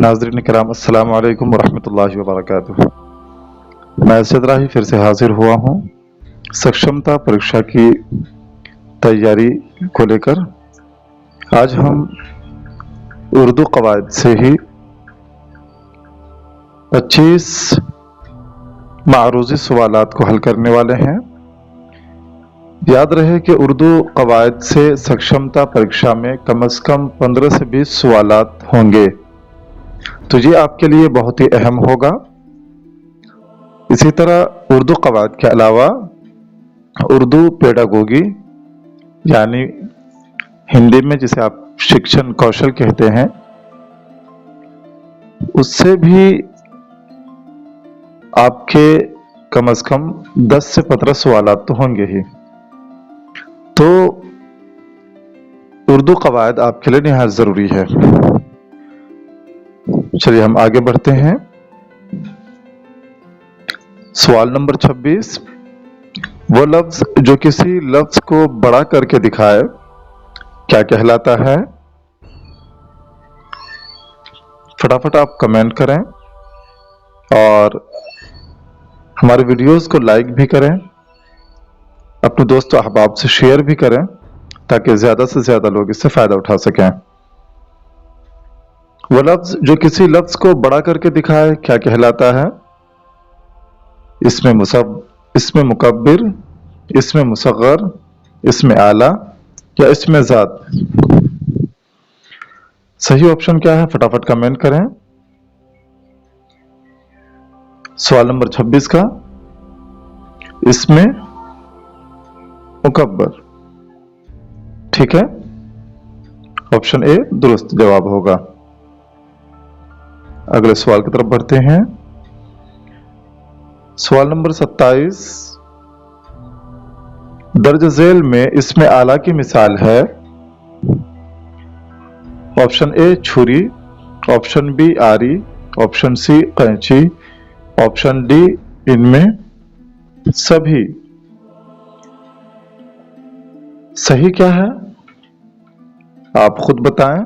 नाज़रीन किराम अस्सलाम वालेकुम वरहमतुल्लाहि वबरकातुहू। मैं अर्शद राही फिर से हाजिर हुआ हूँ सक्षमता परीक्षा की तैयारी को लेकर। आज हम उर्दू कवायद से ही 25 मारूज़ी सवालात को हल करने वाले हैं। याद रहे कि उर्दू कवायद से सक्षमता परीक्षा में कम से कम 15 से 20 सवालात होंगे, तो ये आपके लिए बहुत ही अहम होगा। इसी तरह उर्दू कवायद के अलावा उर्दू पेडागोगी यानी हिंदी में जिसे आप शिक्षण कौशल कहते हैं, उससे भी आपके कम से कम 10 से 15 सवालात तो होंगे ही। तो उर्दू कवायद आपके लिए निहायत ज़रूरी है। चलिए हम आगे बढ़ते हैं। सवाल नंबर 26, वो लफ्ज जो किसी लफ्ज को बड़ा करके दिखाए क्या कहलाता है? फटाफट आप कमेंट करें और हमारे वीडियोस को लाइक भी करें, अपने दोस्तों अहबाब से शेयर भी करें ताकि ज़्यादा से ज़्यादा लोग इससे फ़ायदा उठा सकें। वो लफ्ज जो किसी लफ्ज को बड़ा करके दिखाए क्या कहलाता है? इसमें मुकब्बिर, इसमें मुसग्गर, इसमें आला या इसमें ज़ात? सही ऑप्शन क्या है? फटाफट कमेंट करें। सवाल नंबर 26 का इसमें मुकब्बर, ठीक है, ऑप्शन ए दुरुस्त जवाब होगा। अगले सवाल की तरफ बढ़ते हैं। सवाल नंबर 27, दर्ज झेल में इसमें आला की मिसाल है। ऑप्शन ए छुरी, ऑप्शन बी आरी, ऑप्शन सी कैंची, ऑप्शन डी इनमें सभी। सही क्या है आप खुद बताएं।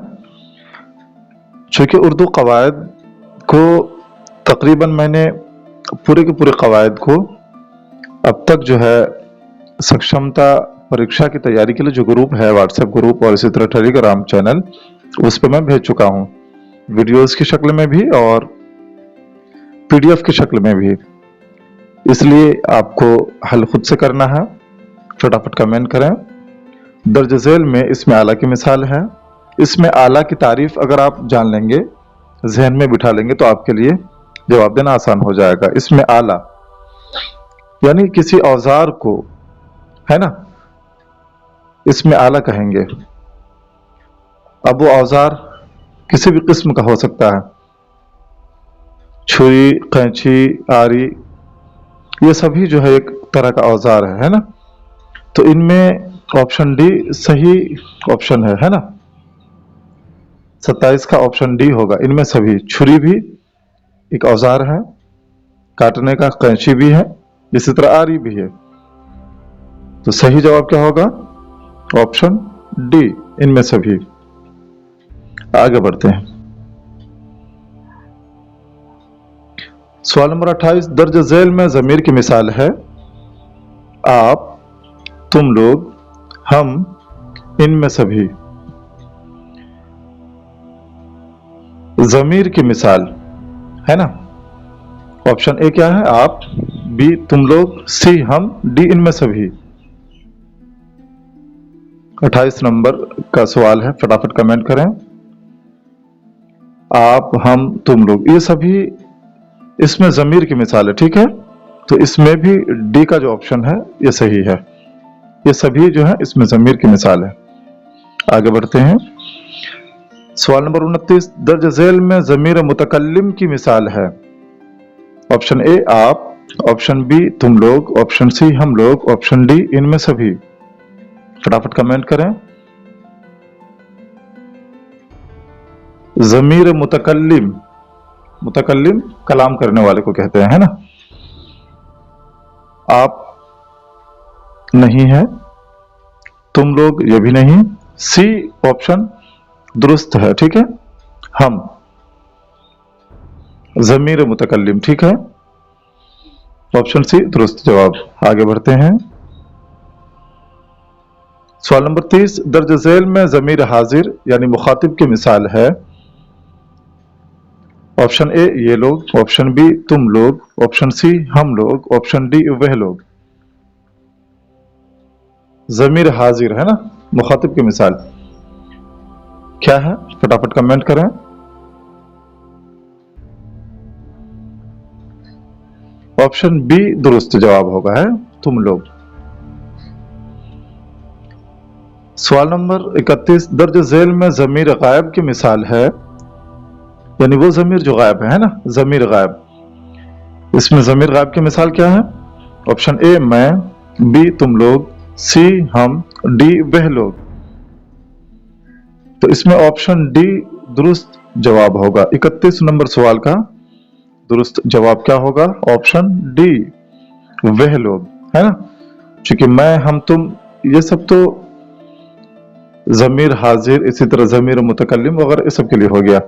चूंकि उर्दू कवायद को तकरीबन मैंने पूरे के पूरे कवायद को अब तक जो है सक्षमता परीक्षा की तैयारी के लिए जो ग्रुप है, व्हाट्सएप ग्रुप और इसी तरह टेलीग्राम चैनल, उस पर मैं भेज चुका हूं, वीडियोस की शक्ल में भी और पीडीएफ की शक्ल में भी। इसलिए आपको हल खुद से करना है। फटाफट कमेंट करें। दर्ज झेल में इसमें आला की मिसाल है। इसमें आला की तारीफ अगर आप जान लेंगे, जहन में बिठा लेंगे, तो आपके लिए जवाब देना आसान हो जाएगा। इसमें आला यानी किसी औजार को, है ना, इसमें आला कहेंगे। अब वो औजार किसी भी किस्म का हो सकता है, छुरी, कैंची, आरी, ये सभी जो है एक तरह का औजार है ना। तो इनमें ऑप्शन डी सही ऑप्शन है ना। 27 का ऑप्शन डी होगा, इनमें सभी। छुरी भी एक औजार है काटने का, कैंची भी है, इसी तरह आरी भी है। तो सही जवाब क्या होगा? ऑप्शन डी, इनमें सभी। आगे बढ़ते हैं। सवाल नंबर 28, दर्ज झेल में ज़मीर की मिसाल है। आप, तुम लोग, हम, इनमें सभी। ज़मीर की मिसाल है ना। ऑप्शन ए क्या है? आप, बी तुम लोग, सी हम, डी इनमें सभी। 28 नंबर का सवाल है, फटाफट कमेंट करें। आप, हम, तुम लोग, ये सभी इसमें ज़मीर की मिसाल है, ठीक है। तो इसमें भी डी का जो ऑप्शन है ये सही है। ये सभी जो है इसमें ज़मीर की मिसाल है। आगे बढ़ते हैं। सवाल नंबर 29, दर्ज झेल में ज़मीर मुतकल्लिम की मिसाल है। ऑप्शन ए आप, ऑप्शन बी तुम लोग, ऑप्शन सी हम लोग, ऑप्शन डी इनमें सभी। फटाफट कमेंट करें। ज़मीर मुतकल्लिम, मुतकल्लिम कलाम करने वाले को कहते हैं, है ना। आप नहीं है, तुम लोग ये भी नहीं, सी ऑप्शन दुरुस्त है, ठीक है। हम, ज़मीर मुतकल्लिम। ठीक है, ऑप्शन सी दुरुस्त जवाब। आगे बढ़ते हैं। सवाल नंबर 30, दर्ज झेल में ज़मीर हाजिर यानी मुखातिब की मिसाल है। ऑप्शन ए ये लोग, ऑप्शन बी तुम लोग, ऑप्शन सी हम लोग, ऑप्शन डी वह लोग। ज़मीर हाजिर है ना, मुखातिब की मिसाल क्या है, फटाफट कमेंट करें। ऑप्शन बी दुरुस्त जवाब होगा, है तुम लोग। सवाल नंबर 31, दर्ज झेल में ज़मीर गायब की मिसाल है, यानी वो ज़मीर जो गायब है ना, ज़मीर गायब। इसमें ज़मीर गायब की मिसाल क्या है? ऑप्शन ए मैं, बी तुम लोग, सी हम, डी वह लोग। तो इसमें ऑप्शन डी दुरुस्त जवाब होगा। 31 नंबर सवाल का दुरुस्त जवाब क्या होगा? ऑप्शन डी वह लोग, है ना। क्योंकि मैं हम तुम ये सब तो ज़मीर हाजिर, इसी तरह ज़मीर मुतकल्लिम वगैरह इस सब के लिए हो गया।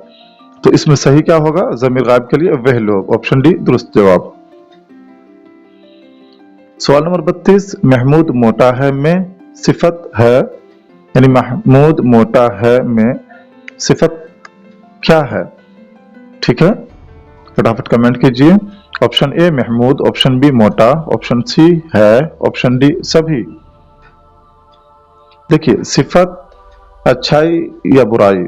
तो इसमें सही क्या होगा? ज़मीर गायब के लिए वह लोग, ऑप्शन डी दुरुस्त जवाब। सवाल नंबर 32, महमूद मोटा है में सिफत है, यानी महमूद मोटा है में सिफत क्या है? ठीक है, फटाफट कमेंट कीजिए। Option A Mahmood, option B मोटा, ऑप्शन सी है, ऑप्शन डी सभी। देखिए, सिफत अच्छाई या बुराई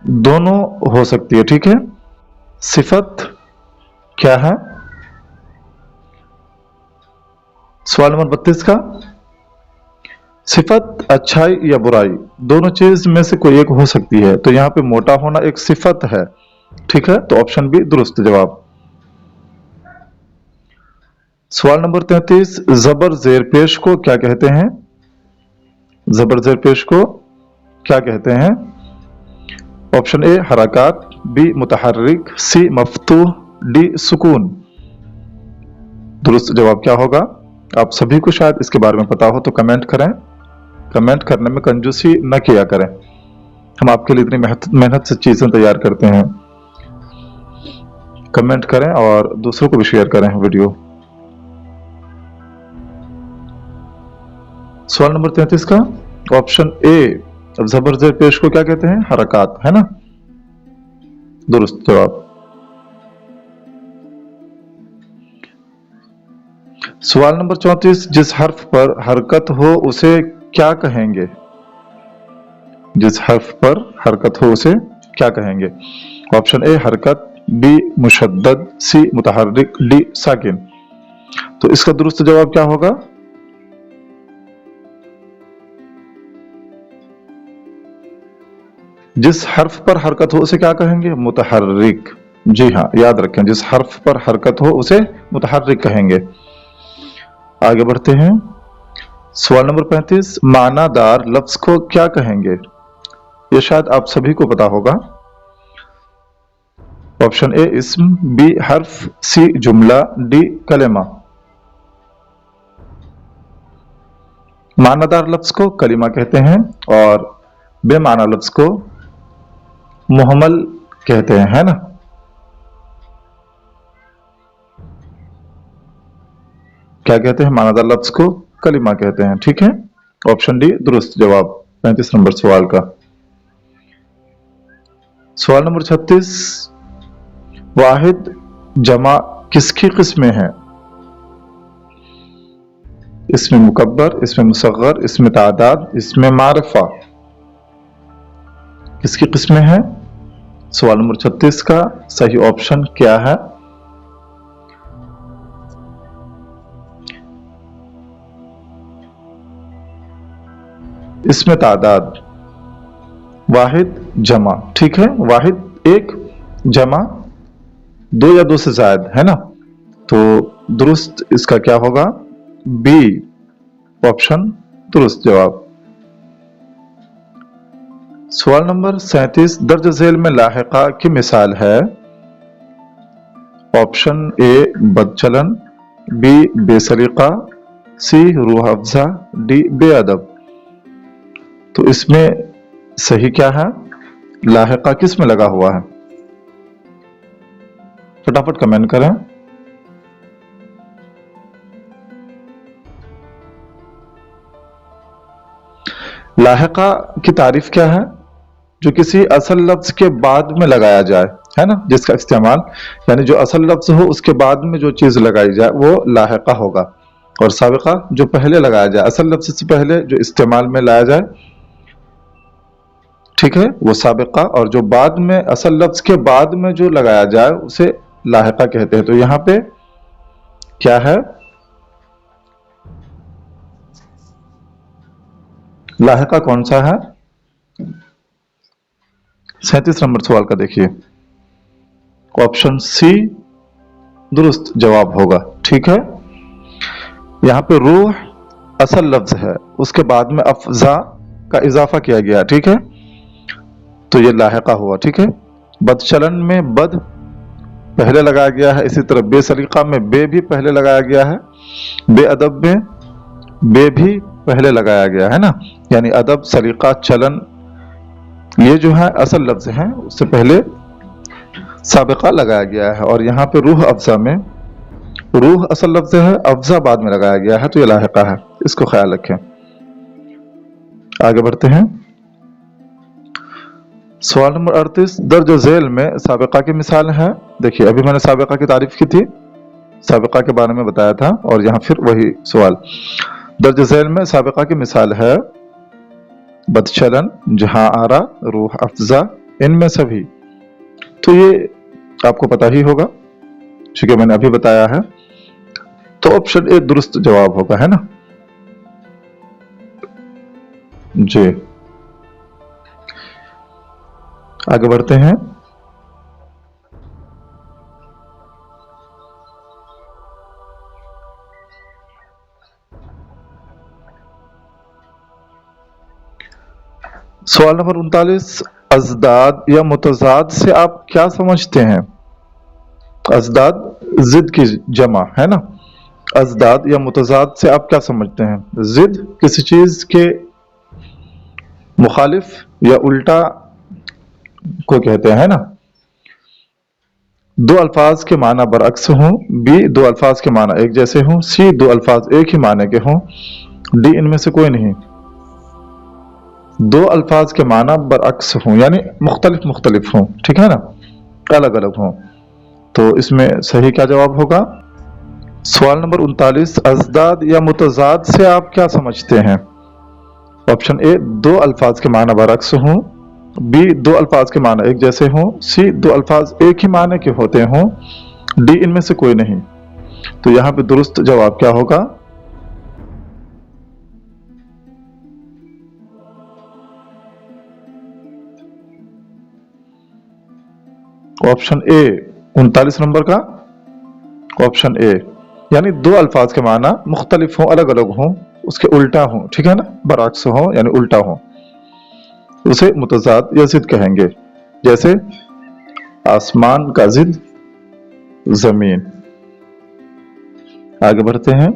दोनों हो सकती है। ठीक है, सिफत क्या है? सवाल नंबर 32 का सिफत अच्छाई या बुराई दोनों चीज में से कोई एक हो सकती है। तो यहां पे मोटा होना एक सिफत है। ठीक है, तो ऑप्शन बी दुरुस्त जवाब। सवाल नंबर 33, जबर जेर पेश को क्या कहते हैं? जबर जेर पेश को क्या कहते हैं? ऑप्शन ए हरकत, बी मुतहर्रिक, सी मफ्तूह, डी सुकून। दुरुस्त जवाब क्या होगा? आप सभी को शायद इसके बारे में पता हो तो कमेंट करें। कमेंट करने में कंजूसी न किया करें, हम आपके लिए इतनी मेहनत से चीजें तैयार करते हैं। कमेंट करें और दूसरों को भी शेयर करें वीडियो। सवाल नंबर 33 का ऑप्शन ए जबर जेर पेश को क्या कहते हैं? हरकत, है ना, दुरुस्त जवाब। सवाल नंबर 34, जिस हर्फ पर हरकत हो उसे क्या कहेंगे? जिस हर्फ पर हरकत हो उसे क्या कहेंगे? ऑप्शन ए हरकत, बी मुशद्दद, सी मुतहर्रिक, डी साकिन। तो इसका दुरुस्त जवाब क्या होगा? जिस हर्फ पर हरकत हो उसे क्या कहेंगे? मुतहर्रिक। जी हाँ, याद रखें, जिस हर्फ पर हरकत हो उसे मुतहर्रिक कहेंगे। आगे बढ़ते हैं। सवाल नंबर 35, मानादार लफ्ज को क्या कहेंगे? ये शायद आप सभी को पता होगा। ऑप्शन ए इस्म, बी हर्फ, सी जुमला, डी कलेमा। मानादार लफ्ज को कलिमा कहते हैं और बेमाना लफ्ज को मुहम्मल कहते हैं, है ना। क्या कहते हैं? मानादार लफ्ज को कलिमा कहते हैं। ठीक है, ऑप्शन डी दुरुस्त जवाब 35 नंबर सवाल का। सवाल नंबर 36, वाहिद जमा किसकी किस्में हैं? इसमें मुकब्बर, इसमें मुसग्गर, इसमें तादाद, इसमें मारिफा। किसकी किस्में हैं? सवाल नंबर 36 का सही ऑप्शन क्या है? इसमें तादाद, वाहिद जमा। ठीक है, वाहिद एक, जमा दो या दो से ज्यादा, है ना। तो दुरुस्त इसका क्या होगा? बी ऑप्शन दुरुस्त जवाब। सवाल नंबर 37, दर्ज झेल में लाहिका की मिसाल है। Option A बदचलन, B basilica, C Rooh Afza, D बेअदब। तो इसमें सही क्या है? लाहिका किस में लगा हुआ है? फटाफट कमेंट करें। लाहिका की तारीफ क्या है? जो किसी असल लफ्ज के बाद में लगाया जाए, है ना, जिसका इस्तेमाल, यानी जो असल लफ्ज हो उसके बाद में जो चीज लगाई जाए वो लाहिका होगा। और साबिका जो पहले लगाया जाए, असल लफ्ज से पहले जो इस्तेमाल में लाया जाए, ठीक है, वो साबिका। और जो बाद में, असल लफ्ज के बाद में जो लगाया जाए उसे लाहिका कहते हैं। तो यहां पे क्या है? लाहिका कौन सा है? 37 नंबर सवाल का देखिए, ऑप्शन सी दुरुस्त जवाब होगा। ठीक है, यहां पे रूह असल लफ्ज है, उसके बाद में अफजा का इजाफा किया गया, ठीक है, तो ये लाहिका हुआ। ठीक है, बदचलन में बद पहले लगाया गया है, इसी तरह बेसलीका में बे भी पहले लगाया गया है, बेअदब में बे भी पहले लगाया गया है ना, यानी अदब, सलीका, चलन, ये जो है असल लफ्ज हैं, उससे पहले साबिका लगाया गया है। और यहाँ पे रूह अफजा में, रूह असल लफ्ज है, अफजा बाद में लगाया गया है, तो ये लाहिका है, इसको ख्याल रखें। आगे बढ़ते हैं, सवाल नंबर 38, दर्ज झेल में साबिका की मिसाल है। देखिए, अभी मैंने साबिका की तारीफ की थी, साबिका के बारे में बताया था, और यहाँ फिर वही सवाल। दर्ज झेल में साबिका की मिसाल है बदचलन, जहां आरा, रूह अफजा, इनमें सभी। तो ये आपको पता ही होगा, क्योंकि मैंने अभी बताया है। तो ऑप्शन ए दुरुस्त जवाब होगा, है ना जी। आगे बढ़ते हैं, सवाल नंबर 39, अजदाद या मुतजाद से आप क्या समझते हैं? अजदाद जिद की जमा है ना, अजदाद या मुतजाद से आप क्या समझते हैं? जिद किसी चीज के मुखालिफ या उल्टा को कहते हैं ना। दो अल्फाज के माना बरअक्स हों, बी दो अल्फाज के माना एक जैसे हों, सी दो अल्फाज एक ही माने के हों, डी इनमें से कोई नहीं। दो अल्फाज के माना बरअक्स हों, यानी मुख्तलिफ मुख्तलिफ हों, ठीक है ना, अलग अलग हों, तो इसमें सही क्या जवाब होगा? सवाल नंबर 39, अजदाद या मुतजाद से आप क्या समझते हैं? ऑप्शन ए दो अल्फाज के माना बरअक्स हों, बी दो अल्फाज के माना एक जैसे हों, सी दो अल्फाज एक ही माने के होते हों, डी इनमें से कोई नहीं। तो यहां पे दुरुस्त जवाब क्या होगा? ऑप्शन ए 39 नंबर का ऑप्शन ए, यानी दो अल्फाज के माना मुख्तलिफ हों, अलग अलग हों, उसके उल्टा हों, ठीक है ना, बरअक्स हों यानी उल्टा हों, उसे मुतजाद या जिद कहेंगे। जैसे आसमान का जिद जमीन। आगे बढ़ते हैं,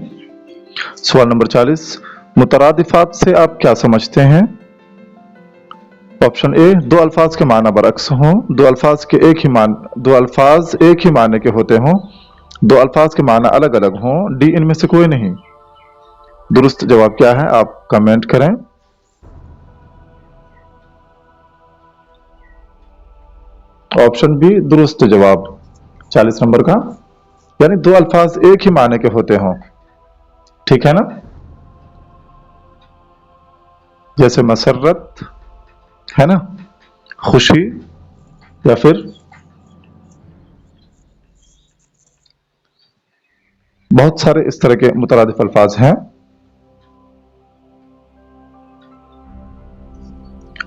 सवाल नंबर 40, मुतरादिफात से आप क्या समझते हैं? ऑप्शन ए दो अल्फाज के माना बरअक्स हों, दो अल्फाज एक ही माने के होते हों, दो अल्फाज के माना अलग अलग हों, डी इनमें से कोई नहीं। दुरुस्त जवाब क्या है आप कमेंट करें। ऑप्शन बी दुरुस्त जवाब 40 नंबर का, यानी दो अल्फाज एक ही माने के होते हों, ठीक है ना, जैसे मसरत है ना, खुशी, या फिर बहुत सारे इस तरह के मुतरादिफ अल्फाज हैं।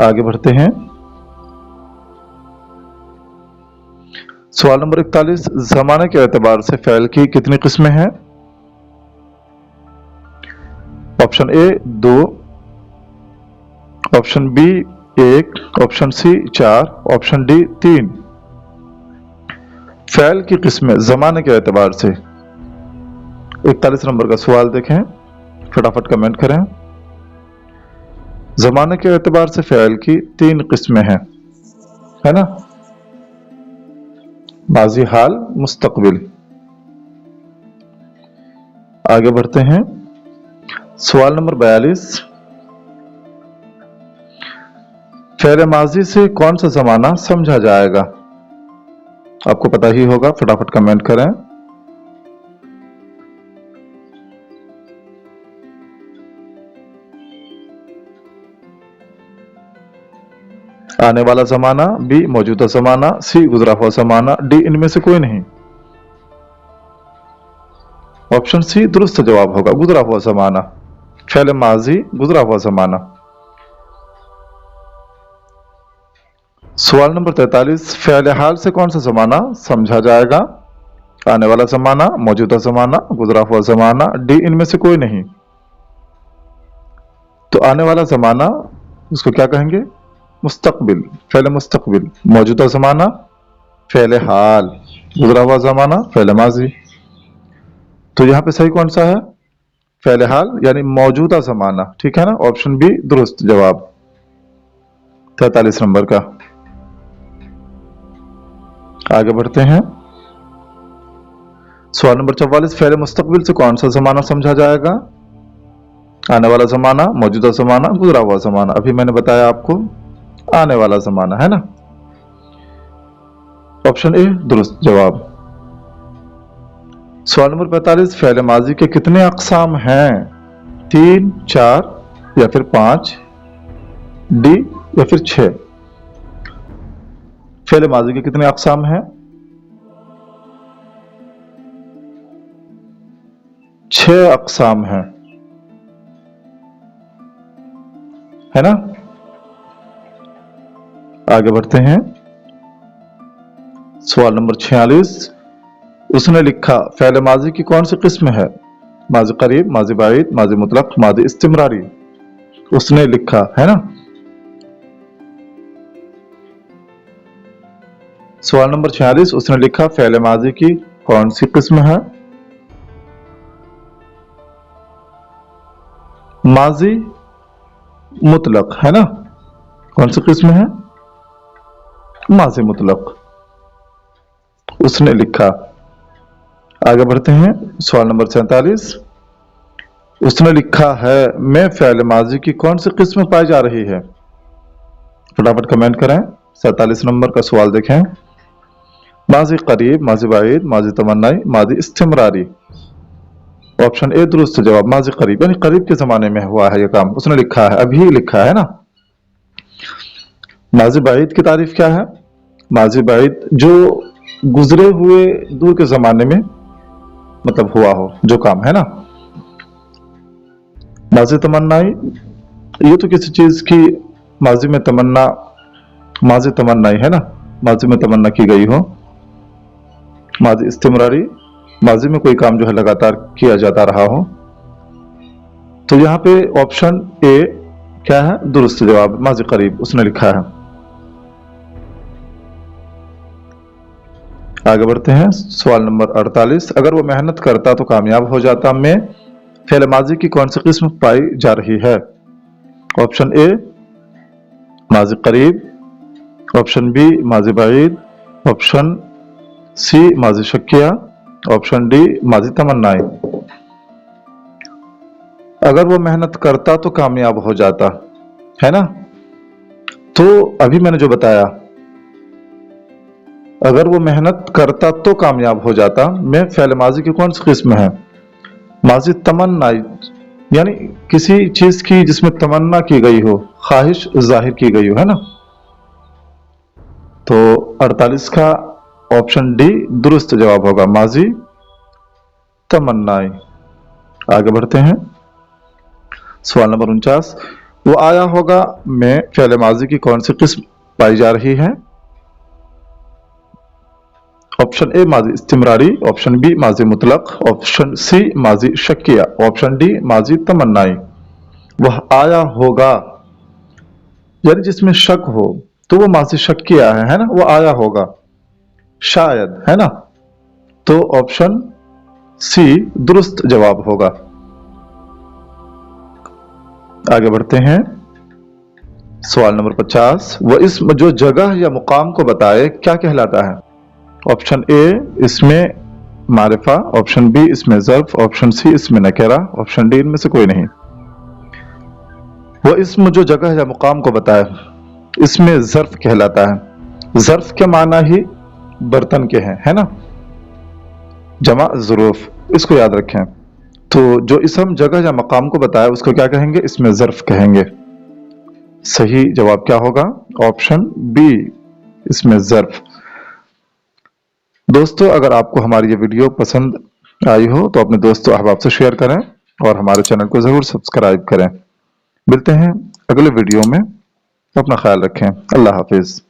आगे बढ़ते हैं, सवाल नंबर 41, जमाने के एतबार से फ़ेल की कितनी किस्में हैं? Option A 2, option B 1, option C 4, option D 3। फ़ेल की किस्में जमाने के एतबार से। 41 नंबर का सवाल देखें, फटाफट कमेंट करें। जमाने के एतबार से फ़ेल की 3 किस्में हैं, है ना, माजी हाल मुस्तकबिल। आगे बढ़ते हैं। सवाल नंबर 42, फेल माजी से कौन सा जमाना समझा जाएगा? आपको पता ही होगा, फटाफट कमेंट करें। आने वाला जमाना, बी मौजूदा जमाना, सी गुजरा हुआ जमाना, डी इनमें से कोई नहीं। ऑप्शन सी दुरुस्त जवाब होगा, गुजरा हुआ जमाना। फेल माजी गुजरा हुआ जमाना। सवाल नंबर 43, फेल हाल से कौन सा जमाना समझा जाएगा? आने वाला जमाना, मौजूदा जमाना, गुजरा हुआ जमाना, डी इनमें से कोई नहीं। तो आने वाला जमाना इसको क्या कहेंगे? मुस्तकबिल, फेल मुस्तकबिल। मौजूदा जमाना फेल हाल, गुजरा हुआ जमाना फेल माजी। तो यहां पे सही कौन सा है? फेल हाल यानी मौजूदा जमाना, ठीक है ना। ऑप्शन बी दुरुस्त जवाब 43 नंबर का। आगे बढ़ते हैं। सवाल नंबर 44, फेल मुस्तकबिल से कौन सा जमाना समझा जाएगा? आने वाला जमाना, मौजूदा जमाना, गुजरा हुआ जमाना। अभी मैंने बताया आपको आने वाला जमाना है ना। ऑप्शन ए दुरुस्त जवाब। सवाल नंबर 45, फेल माजी के कितने अकसाम हैं? 3, 4 या फिर 5, डी या फिर 6। फेल माजी के कितने अकसाम हैं? 6 अकसाम हैं, है ना। आगे बढ़ते हैं। सवाल नंबर 46, उसने लिखा फेल माजी की कौन सी किस्म है? माजी करीब, माजी बाइद, माजी मुतलक, माजी इस्तिमरारी। उसने लिखा, है ना। सवाल नंबर 46, उसने लिखा फेल माजी की कौन सी किस्म है? माजी मुतलक, है ना। कौन सी किस्म है? माजी मुतलक। उसने लिखा। आगे बढ़ते हैं। सवाल नंबर 47, उसने लिखा है में फेल माजी की कौन सी किस्म पाई जा रही है? फटाफट कमेंट करें। 47 नंबर का सवाल देखें। माजी करीब, माजी बाइद, माजी तमन्नाई, माजी इस्तिमरारी। ऑप्शन ए दुरुस्त जवाब, माजी करीब यानी करीब के जमाने में हुआ है यह काम। उसने लिखा है, अभी लिखा है ना। माजी बाइद की तारीफ क्या है? माजी बाइद जो गुजरे हुए दूर के जमाने में मतलब हुआ हो जो काम, है ना। माजी तमन्नाई, ये तो किसी चीज की माजी में तमन्ना, माजी तमन्नाई है ना, माजी में तमन्ना की गई हो। माजी इस्तिमरारी, माजी में कोई काम जो है लगातार किया जाता रहा हो। तो यहां पे ऑप्शन ए क्या है? दुरुस्त जवाब, माजी करीब। उसने लिखा है। आगे बढ़ते हैं। सवाल नंबर 48, अगर वो मेहनत करता तो कामयाब हो जाता में फेल माजी की कौन सी किस्म पाई जा रही है? ऑप्शन ए माजी करीब, ऑप्शन बी माजी बाइद, ऑप्शन सी माजी शक्किया, ऑप्शन डी माजी तमन्नाई। अगर वो मेहनत करता तो कामयाब हो जाता, है ना। तो अभी मैंने जो बताया, अगर वो मेहनत करता तो कामयाब हो जाता में फेल माजी की कौन सी किस्म है? माजी तमन्नाई यानी किसी चीज की जिसमें तमन्ना की गई हो, ख्वाहिश जाहिर की गई हो, है ना। तो 48 का ऑप्शन डी दुरुस्त जवाब होगा, माजी तमन्नाई। आगे बढ़ते हैं। सवाल नंबर 49, वो आया होगा में फेल माजी की कौन सी किस्म पाई जा रही है? ऑप्शन ए माजी इस्तिमरारी, ऑप्शन बी माजी मुतलक, ऑप्शन सी माजी शक्किया, ऑप्शन डी माजी तमन्नाई। वह आया होगा यानी जिसमें शक हो तो वो माजी शक्किया है ना। वो आया होगा शायद, है ना। तो ऑप्शन सी दुरुस्त जवाब होगा। आगे बढ़ते हैं। सवाल नंबर 50, वो इसम जो जगह या मुकाम को बताए क्या कहलाता है? ऑप्शन ए इसमें मारिफा, ऑप्शन बी इसमें ज़र्फ, ऑप्शन सी इसमें नकेरा, ऑप्शन डी इनमें से कोई नहीं। वो इसम जो जगह या मुकाम को बताए इसमें ज़र्फ कहलाता है। ज़र्फ के माना ही बर्तन के हैं, है ना, जमा ज़रूफ, इसको याद रखें। तो जो इसम जगह या मकाम को बताया उसको क्या कहेंगे, इसमें ज़र्फ कहेंगे। सही जवाब क्या होगा, ऑप्शन बी इसमें ज़र्फ। दोस्तों अगर आपको हमारी ये वीडियो पसंद आई हो तो अपने दोस्तों अहबाब से शेयर करें और हमारे चैनल को ज़रूर सब्सक्राइब करें। मिलते हैं अगले वीडियो में, अपना ख्याल रखें। अल्लाह हाफिज़।